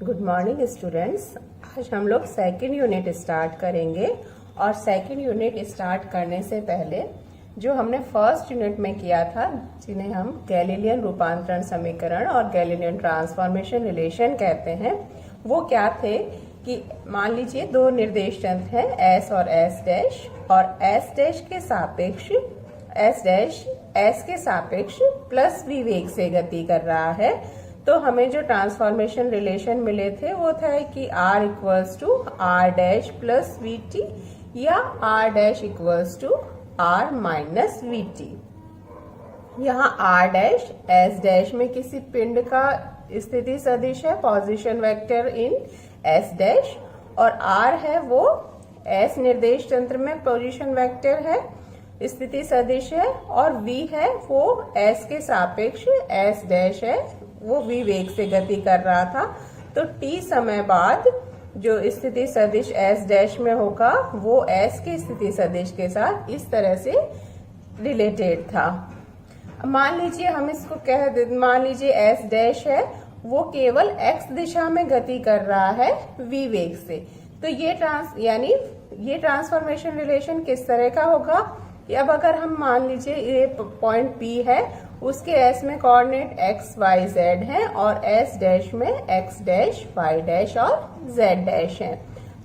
Good morning students. आज हम लोग सेकेंड यूनिट स्टार्ट करेंगे और सेकेंड यूनिट स्टार्ट करने से पहले जो हमने फर्स्ट यूनिट में किया था, जिन्हें हम गैलीलियन रूपांतरण समीकरण और गैलीलियन ट्रांसफॉर्मेशन रिलेशन कहते हैं, वो क्या थे कि मान लीजिए दो निर्देश तंत्र हैं एस और एस डैश, और एस डैश के सापेक्ष एस डैश एस के सापेक्ष प्लस v वेग से गति कर रहा है। तो हमें जो ट्रांसफॉर्मेशन रिलेशन मिले थे वो था कि r equals to R dash plus V T या r dash equals to r minus V T. यहाँ r डैश s डैश में किसी पिंड का स्थिति सदिश है, position vector in s dash, और r है वो s निर्देश तंत्र में पोजीशन वेक्टर है, स्थिति सदिश है, और v है वो s के सापेक्ष s डैश है, वो v वेग से गति कर रहा था। तो t समय बाद जो स्थिति सदिश s डैश में होगा वो s के स्थिति सदिश के साथ इस तरह से रिलेटेड था। मान लीजिए हम इसको मान लीजिए s डैश है वो केवल x दिशा में गति कर रहा है v वेग से। तो ये ट्रांसफॉर्मेशन रिलेशन किस तरह का होगा? अब अगर हम मान लीजिए ये पॉइंट P है, उसके S में कोऑर्डिनेट x y z है और S डैश में x डैश y डैश और z डैश है।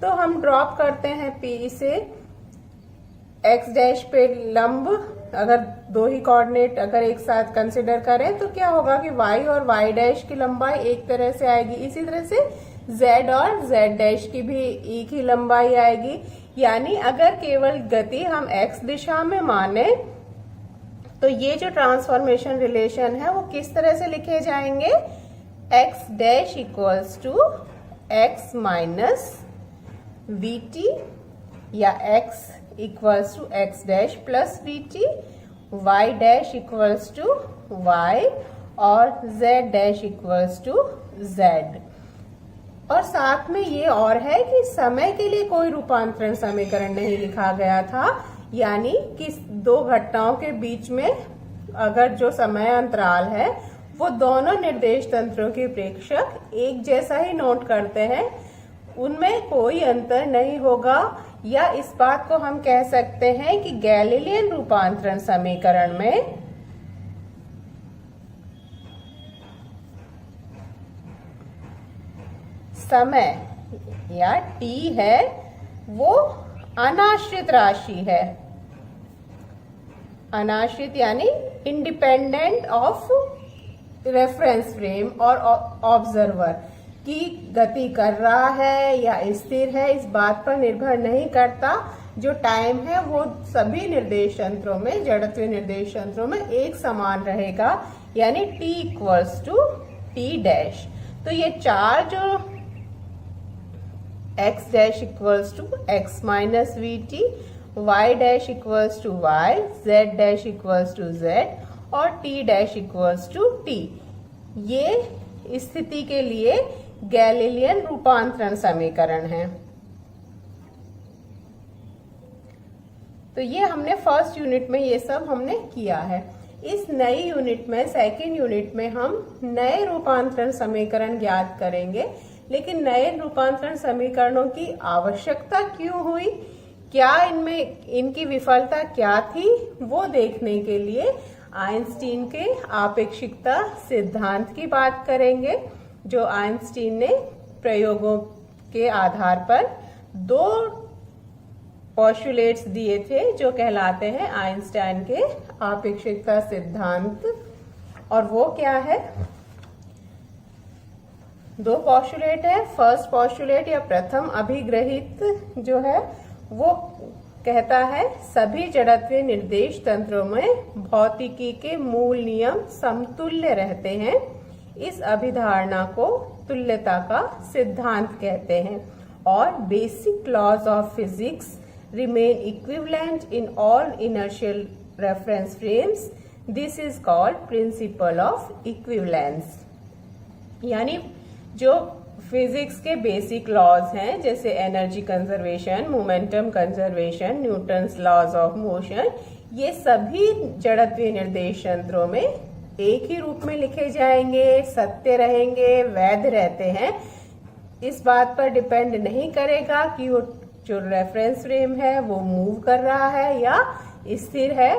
तो हम ड्रॉप करते हैं P से x डैश पे लंब, अगर दो ही कोऑर्डिनेट अगर एक साथ कंसिडर करें तो क्या होगा कि y और y डैश की लंबाई एक तरह से आएगी, इसी तरह से z और z डैश की भी एक ही लंबाई आएगी। यानी अगर केवल गति हम x दिशा में माने तो ये जो ट्रांसफॉर्मेशन रिलेशन है वो किस तरह से लिखे जाएंगे? x dash equals to x minus V T या x equals to x dash plus V T, y dash equals to y और z dash equals to z। और साथ में ये और है कि समय के लिए कोई रूपांतरण समीकरण नहीं लिखा गया था, यानी कि दो घटनाओं के बीच में अगर जो समय अंतराल है वो दोनों निर्देश तंत्रों के प्रेक्षक एक जैसा ही नोट करते हैं, उनमें कोई अंतर नहीं होगा। या इस बात को हम कह सकते हैं कि गैलीलियन रूपांतरण समीकरण में समय या t है वो अनाश्रित राशि है, अनाश्रित यानी इंडिपेंडेंट ऑफ रेफरेंस फ्रेम और ऑब्जर्वर की गति कर रहा है या स्थिर है, इस बात पर निर्भर नहीं करता। जो टाइम है वो सभी निर्देश तंत्रों में, जड़त्वीय निर्देश तंत्रों में एक समान रहेगा, यानी t equals to t dash. तो ये चार जो x dash equals to x minus V T, y dash equals to y, z dash equals to z और t dash equals to t, ये स्थिति के लिए गैलीलियन रूपांतरण समीकरण है। तो ये हमने फर्स्ट यूनिट में ये सब हमने किया है। इस नई यूनिट में, सेकेंड यूनिट में हम नए रूपांतरण समीकरण ज्ञात करेंगे। लेकिन नए रूपांतरण समीकरणों की आवश्यकता क्यों हुई, क्या इनमें इनकी विफलता क्या थी, वो देखने के लिए आइंस्टीन के आपेक्षिकता सिद्धांत की बात करेंगे, जो आइंस्टीन ने प्रयोगों के आधार पर दो पोस्टुलेट्स दिए थे जो कहलाते हैं आइंस्टाइन के आपेक्षिकता सिद्धांत। और वो क्या है? दो पोस्टुलेट है। फर्स्ट पोस्टुलेट या प्रथम अभिग्रहित जो है वो कहता है सभी जड़त्वीय निर्देश तंत्रों में भौतिकी के मूल नियम समतुल्य रहते हैं। इस अभिधारणा को तुल्यता का सिद्धांत कहते हैं। और basic laws of physics remain equivalent in all inertial reference frames, this is called principle of equivalence. यानी जो फिजिक्स के बेसिक लॉज हैं, जैसे energy conservation, momentum conservation, Newton's laws of motion, ये सभी जड़त्वीय निर्देश तंत्रों में एक ही रूप में लिखे जाएंगे, सत्य रहेंगे, वैध रहते हैं। इस बात पर डिपेंड नहीं करेगा कि वो जो रेफरेंस फ्रेम है वो मूव कर रहा है या स्थिर है।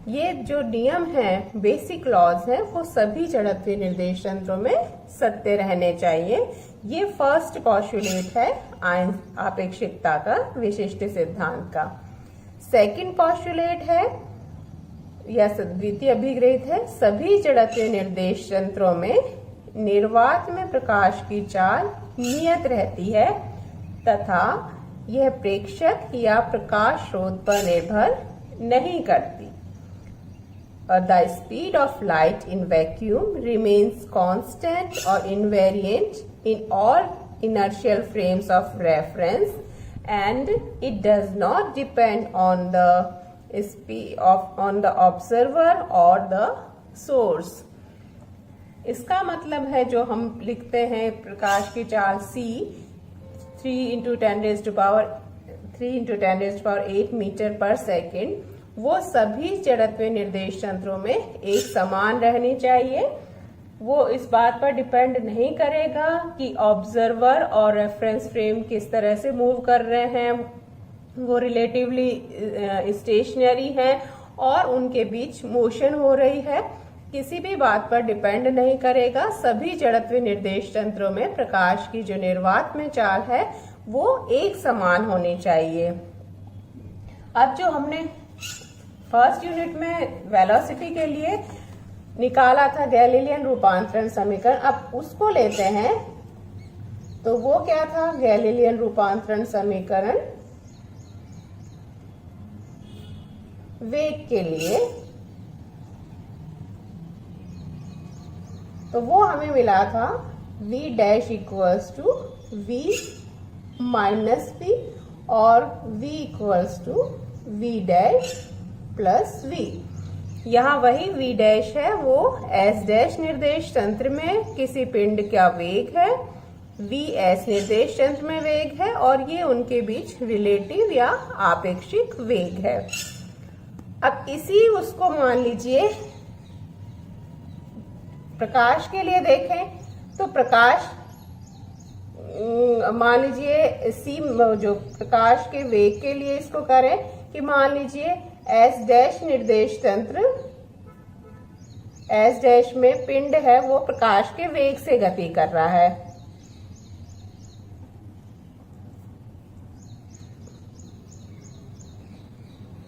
ये जो नियम है, बेसिक लॉज हैं, वो सभी जड़त्वीय निर्देश तंत्रों में सत्य रहने चाहिए। ये फर्स्ट पॉस्टुलेट है आपेक्षिकता का विशिष्ट सिद्धांत का। सेकंड पॉस्टुलेट है या द्वितीय अभिग्रहित है, सभी जड़त्वीय निर्देश तंत्रों में निर्वात में प्रकाश की चाल नियत रहती है तथा यह प्रेक्षक या प्रकाश स्रोत पर निर्भर नहीं करती। The speed of light in vacuum remains constant or invariant in all inertial frames of reference and it does not depend on the on the observer or the source। इसका मतलब है जो हम लिखते हैं प्रकाश की चाल c 3 × 10⁻⁸ मीटर पर सेकेंड, वो सभी जड़त्वीय निर्देश तंत्रों में एक समान रहनी चाहिए। वो इस बात पर डिपेंड नहीं करेगा कि ऑब्जर्वर और रेफरेंस फ्रेम किस तरह से मूव कर रहे हैं, वो रिलेटिवली स्टेशनरी हैं और उनके बीच मोशन हो रही है, किसी भी बात पर डिपेंड नहीं करेगा। सभी जड़त्वीय निर्देश तंत्रों में प्रकाश की जो निर्वात में चाल है वो एक समान होनी चाहिए। अब जो हमने फर्स्ट यूनिट में वेलोसिटी के लिए निकाला था गैलीलियन रूपांतरण समीकरण, अब उसको लेते हैं। तो वो क्या था गैलीलियन रूपांतरण समीकरण वेग के लिए? तो वो हमें मिला था v dash equals to v minus v और v equals to v dash plus v। यहाँ वही v डैश है, वो s डैश निर्देश तंत्र में किसी पिंड का वेग है, v s निर्देश तंत्र में वेग है और ये उनके बीच रिलेटिव या आपेक्षिक वेग है। अब इसी उसको मान लीजिए प्रकाश के लिए देखें तो प्रकाश मान लीजिए c जो प्रकाश के वेग के लिए इसको करें कि मान लीजिए s डैश निर्देश तंत्र s डैश में पिंड है वो प्रकाश के वेग से गति कर रहा है।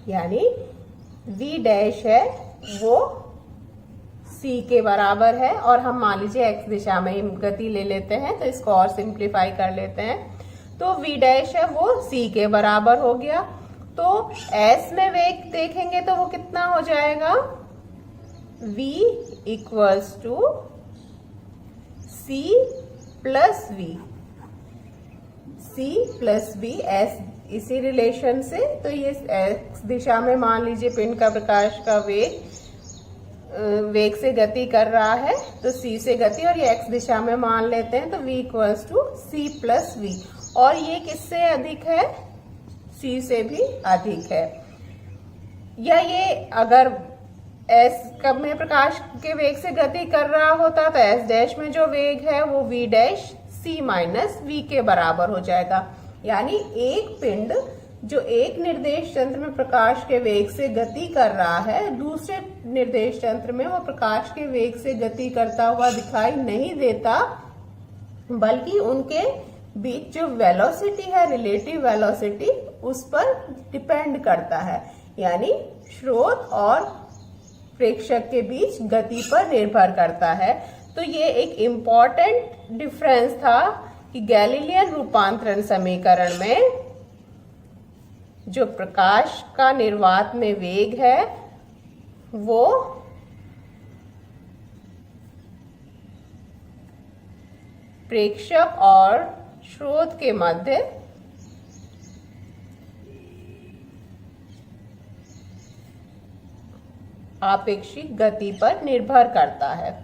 यानी v डैश है वो c के बराबर है और हम मान लीजिए x दिशा में गति ले लेते हैं तो इसको और सिंप्लीफाई कर लेते हैं। तो v डैश है वो c के बराबर हो गया। तो s में वेग देखेंगे तो वो कितना हो जाएगा, v equals to c plus v, c plus v s इसी रिलेशन से। तो ये x दिशा में मान लीजिए पिंड का प्रकाश का वेग से गति कर रहा है तो c से गति, और ये x दिशा में मान लेते हैं तो v equals to c plus v, और ये किससे अधिक है, c से भी अधिक है। या ये अगर s कब में प्रकाश के वेग से गति कर रहा होता तो s डैश में जो वेग है वो v dash c minus v के बराबर हो जाएगा। यानी एक पिंड जो एक निर्देश तंत्र में प्रकाश के वेग से गति कर रहा है, दूसरे निर्देश तंत्र में वो प्रकाश के वेग से गति करता हुआ दिखाई नहीं देता, बल्कि उनके बीच जो वेलोसिटी है, रिलेटिव वेलोसिटी, उस पर डिपेंड करता है। यानी स्रोत और प्रेक्षक के बीच गति पर निर्भर करता है। तो ये एक इम्पॉर्टेंट डिफरेंस था कि गैलीलियन रूपांतरण समीकरण में जो प्रकाश का निर्वात में वेग है वो प्रेक्षक और स्रोत के मध्य आपेक्षिक गति पर निर्भर करता है।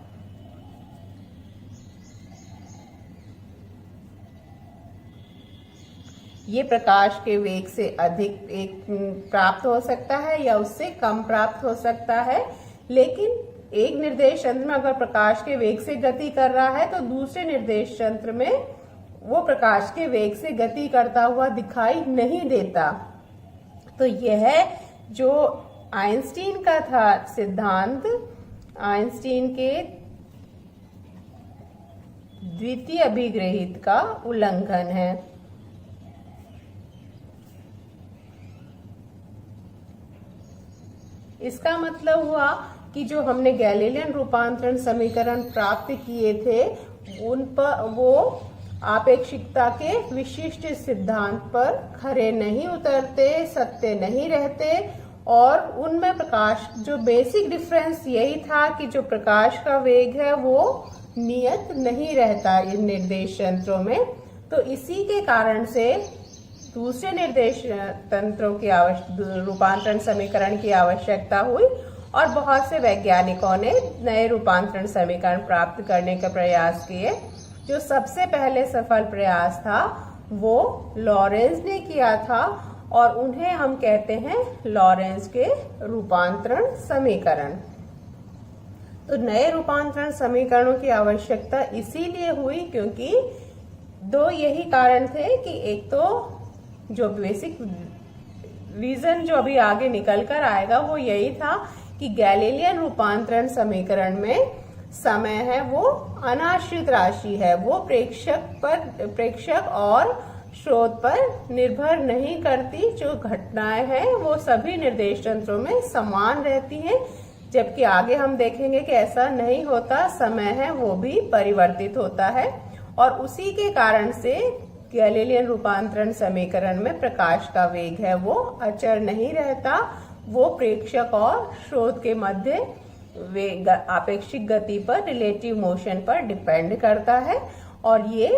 ये प्रकाश के वेग से अधिक एक प्राप्त हो सकता है या उससे कम प्राप्त हो सकता है, लेकिन एक निर्देश तंत्र में अगर प्रकाश के वेग से गति कर रहा है तो दूसरे निर्देश तंत्र में वो प्रकाश के वेग से गति करता हुआ दिखाई नहीं देता। तो यह जो आइंस्टीन का था सिद्धांत, आइंस्टीन के द्वितीय अभिग्रहित का उल्लंघन है। इसका मतलब हुआ कि जो हमने गैलीलियन रूपांतरण समीकरण प्राप्त किए थे उन पर वो आपेक्षिकता के विशिष्ट सिद्धांत पर खरे नहीं उतरते, सत्य नहीं रहते, और उनमें प्रकाश जो बेसिक डिफरेंस यही था कि जो प्रकाश का वेग है वो नियत नहीं रहता इन निर्देश तंत्रों में। तो इसी के कारण से दूसरे निर्देश तंत्रों की रूपांतरण समीकरण की आवश्यकता हुई और बहुत से वैज्ञानिकों ने नए रूपांतरण समीकरण प्राप्त करने का प्रयास किए। जो सबसे पहले सफल प्रयास था वो लॉरेंज ने किया था और उन्हें हम कहते हैं लॉरेंज के रूपांतरण समीकरण। तो नए रूपांतरण समीकरणों की आवश्यकता इसीलिए हुई क्योंकि दो यही कारण थे कि एक तो जो बेसिक रीजन जो अभी आगे निकल कर आएगा वो यही था कि गैलीलियन रूपांतरण समीकरण में समय है वो अनाश्रित राशि है, वो प्रेक्षक और स्रोत पर निर्भर नहीं करती। जो घटनाएं हैं वो सभी निर्देश तंत्रों में समान रहती हैं, जबकि आगे हम देखेंगे कि ऐसा नहीं होता, समय है वो भी परिवर्तित होता है। और उसी के कारण से गैलीलियन रूपांतरण समीकरण में प्रकाश का वेग है वो अचर नहीं रहता, वो प्रेक्षक और स्रोत के मध्य वेग आपेक्षिक गति पर, रिलेटिव मोशन पर डिपेंड करता है। और ये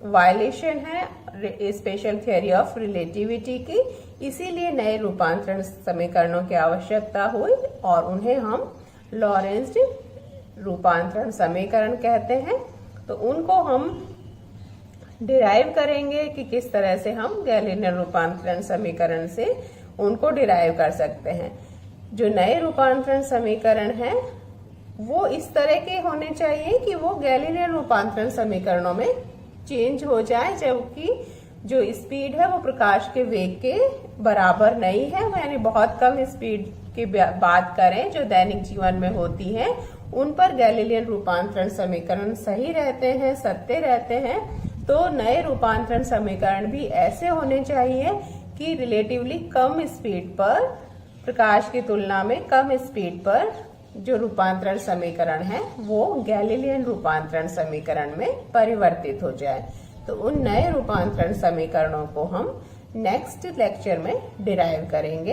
वायलेशन है स्पेशल थ्योरी ऑफ रिलेटिविटी की। इसीलिए नए रूपांतरण समीकरणों की आवश्यकता हुई और उन्हें हम लॉरेंज रूपांतरण समीकरण कहते हैं। तो उनको हम डिराइव करेंगे कि किस तरह से हम गैलीलियन रूपांतरण समीकरण से उनको डिराइव कर सकते हैं। जो नए रूपांतरण समीकरण हैं वो इस तरह के होने चाहिए कि वो गैलीलियन रूपांतरण समीकरणों में चेंज हो जाए, जबकि जो स्पीड है वो प्रकाश के वेग के बराबर नहीं है, यानी बहुत कम स्पीड की बात करें जो दैनिक जीवन में होती है, उन पर गैलीलियन रूपांतरण समीकरण सही रहते हैं, सत्य रहते हैं। तो नए रूपांतरण समीकरण भी ऐसे होने चाहिए कि रिलेटिवली कम स्पीड पर, प्रकाश की तुलना में कम स्पीड पर जो रूपांतरण समीकरण है वो गैलीलियन रूपांतरण समीकरण में परिवर्तित हो जाए। तो उन नए रूपांतरण समीकरणों को हम नेक्स्ट लेक्चर में डिराइव करेंगे।